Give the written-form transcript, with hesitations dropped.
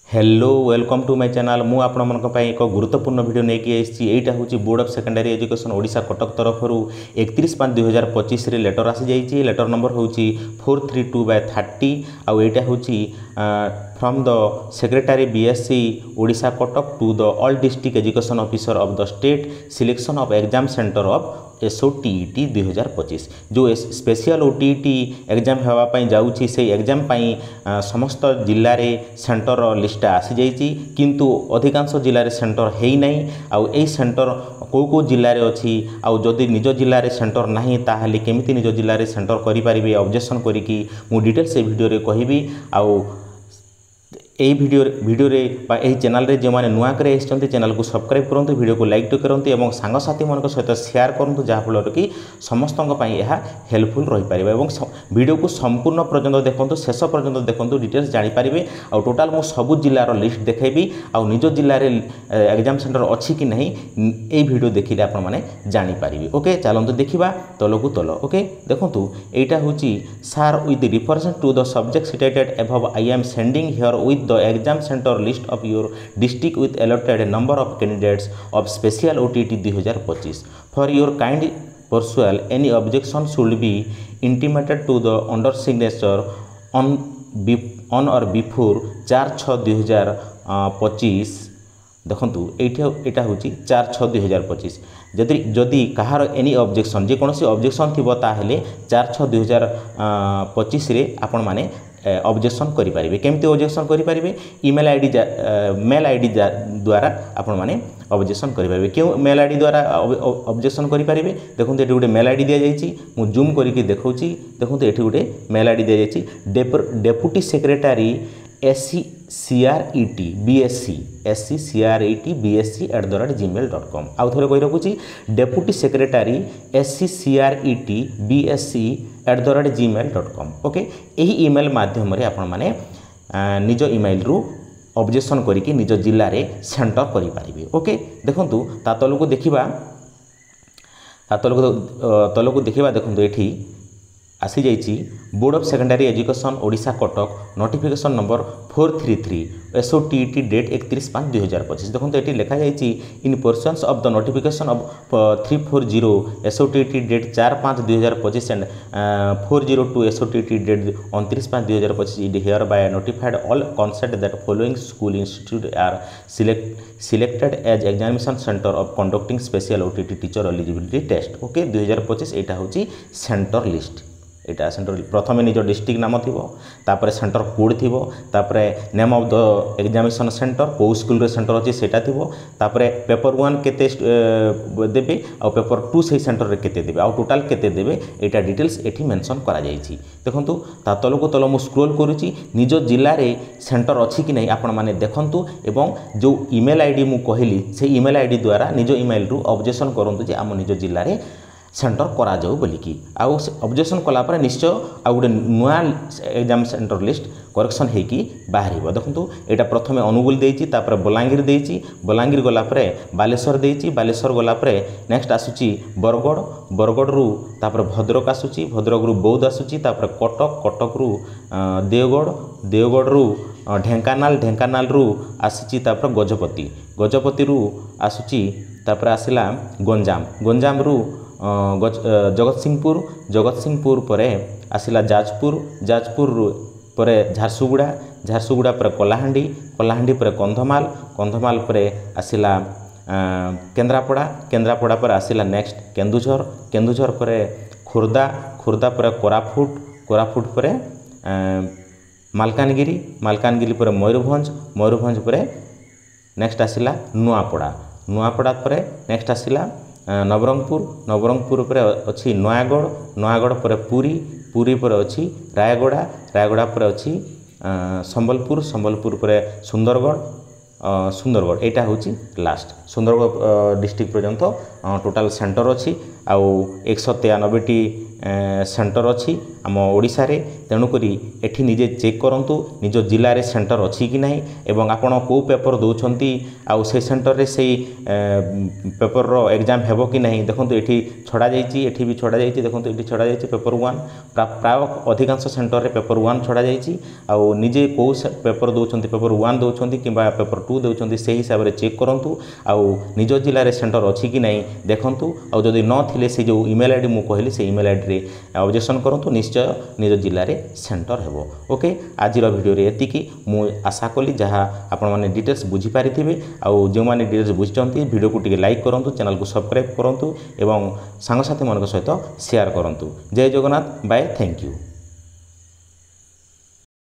Hello welcome to my channel मु आपण मन एक गुरुत्वपूर्ण वीडियो नहीं आईटा हूँ board of secondary education Odisha Cuttack तरफ 31/5/2025 लेटर आसी जाइए। लेटर नंबर हूँ 432/30 आउ यहाँ हूँ from the secretary BSC Odisha Cuttack to the all district education officer of the state selection of exam centre of SOTET 2025 जो स्पेशल OTET एग्जाम होगापाई जाऊँगी से एग्जाम समस्त जिले में सेंटर लिस्ट आसी जाइए किंतु अधिकांश जिले में सेंटर है नहीं आउ यही सेंटर कौ जिले में अच्छी आउ जदि निज जिले में सेंटर नहीं ताहले केमिति निज जिले में सेंटर करें ऑब्जेक्शन करी मु डिटेल्स से वीडियो कहबी आउ यही वीडियो यही चैनल रे जो मैंने नुआ कर चैनल को सब्सक्राइब करूँ वीडियो को लाइक करूँ और सांगसाथी मान सहित शेयर करूँ जहाँफल कि समस्त यह हेल्पफुल रहीपर और वीडियो को संपूर्ण पर्यंत देखो शेष पर्यंत देखो डिटेल्स जानीपारे आउ टोटाल मु सबु जिलार लिस्ट देखेबी आउ निज जिले में एग्जाम सेंटर अच्छी कि नहीं ये वीडियो देखिले आपण माने जानीपारे। ओके चलते देखा तल को तल। ओके देखो यहाँ हूँ sir with reference to the subject cited above I am sending herewith the exam center list of your district with allotted number of candidates of special OTET 2025 for your kind perusal any objection should be intimated to the under signature on or before 4/6/2025 देखु यहाँ हूँ 4/6/2025 जदि कहार any objection जेकोसी objection थी ताहले 4/6/2025 रे आपण माने objection करें केमती ऑब्जेक्शन करें ईमेल आईडी मेल आईडी द्वारा आपण माने ऑब्जेक्शन करें क्यों मेल आईडी द्वारा ऑब्जेक्शन करें देखो ये गोटे मेल आईडी दि जाइए मु जूम करके देखा देखो ये गोटे मेल आईडी दि जाइए deputy secretary SCCRET BSc SCCRET@gmail.com आउ थे कही रखुच्छी deputy secretary SCCRET BSc@gmail.com। Okay यही ईमेल माध्यम आपण माने निज ईमेल रु ऑब्जेक्शन करिकी निज जिले में सेंटर करें। ओके देखु तल को देखा तल को देखा देखो ये आसी जाइए board of secondary education Odisha Cuttack notification number 433 SOTET date 31/5/2025 देखो ये लिखा जाइए in pursuance of the notification of 340 SOTET date 4/5/2025 and 402 SOTET date 29/5/2025 it hereby notified all concerned that following school institute are selected as examination center of conducting special OTET teacher eligibility test. Okay 2025 यहाँ हूँ centre list यहाँ centre प्रथम निज district नाम थी तापर centre code थी तापर name of the examination centre कौ स्कूल रे सेंटर अच्छी सेटा थी तापर पेपर 1 केते देबे आ पेपर 2 से सेंटर रे केते देबे आ टोटाल केते देबे एटा डिटेल्स एठी मेंशन करा जाइछि। देखंतु ता तल को तल मु स्क्रॉल करूची निज जिल्ला रे सेंटर अच्छी कि नहीं आपण माने देखंतु एवं जो ईमेल आईडी मु कहली से ईमेल आईडी द्वारा निज ईमेल रु ऑब्जेक्शन करंतु जे आम निज जिल्ला रे सेंटर करा जाऊ बोलिकी आउ ऑब्जेक्शन कलापर निश्चय आ गोटे नुआ एग्जाम सेंटर लिस्ट करेक्शन होगी बाहर। देखो यहाँ प्रथम अनुगुल देती बलांगीर देती बलांगीर गलापर बालेश्वर देती बालेश्वर गलापर नेक्स्ट आसूची बरगढ़ बरगढ़ रु तापर भद्रक आसूची भद्रक रु बौद्ध आसूची तापर कटक कटक रु देवगढ़ देवगढ़ रु ढेंकानाल ढेंकानाल रु आसूची तापर गजपति गजपति रु आसूची तापर आसिला गंजाम गंजाम रु जगतसिंहपुर जगतसिंहपुर पर आसिला जाजपुर जाजपुर पर झारसुगुड़ा झारसुगुड़ा पर कलाहांडी कलाहांडी पर कंधमाल कंधमाल पर आसिला केन्द्रापड़ा केन्द्रापड़ा पर आसिला नेक्स्ट केन्दुझर केन्दुझर पर खोर्धा खोर्धा पर कोरापुट कोरापुट पर मालकानगिरी मालकानगिरी पर मयूरभंज मयूरभंज पर नेक्स्ट आसिला नुआपड़ा नुआपड़ा पर नेक्स्ट आसिला नवरंगपुर नवरंगपुर पर अच्छी नयागढ़ नयागढ़ पर पुरी पुरी पर अच्छी रायगढ़ा रायगढ़ा पर अच्छी संबलपुर संबलपुर पर सुंदरगढ़ सुंदरगढ़ यहाँ हूँ लास्ट सुंदरगढ़ डिस्ट्रिक्ट पर्यंत टोटाल सेंटर अच्छी आउ 193टी सेंटर अच्छी आम ओडिशा रे तेणुकरी एठी निजे चेक करंतु निज जिले में सेंटर अच्छी कि नहीं एवं आपण को पेपर दौरान आउ से सेंटर रे से पेपर रो एग्जाम हेबो कि नहीं देखो ये छड़ा जाइए एठी भी छड़ा जाइए देखो ये छड़ा जाइए पेपर 1 प्राय अधिकांश सेंटर रे पेपर 1 छड़ा जाइए आउ निजे को पेपर दौरान पेपर 1 दौरान कि पेपर 2 दौरान से हिसाब से चेक करूँ आउ निज जिले में सेंटर अच्छी कि नहीं देखूँ आउ जदि न थे से जो ईमेल आईडी मुझे कहली से ईमेल आईडी रे ऑब्जेक्शन करूँ निश्चय निज जिले में सेंटर हेबो। ओके आज वीडियो रे एतिकी मु आशा कली जहाँ आपण मैंने डिटेल्स बुझीपारि थे आउ जो मैंने डिटेल्स बुझुंट वीडियो को टिके लाइक करूँ चैनल को सब्सक्राइब करूँ एवं सांगसाथी मान सहित शेयर करूँ। जय जगन्नाथ बाय थैंक यू।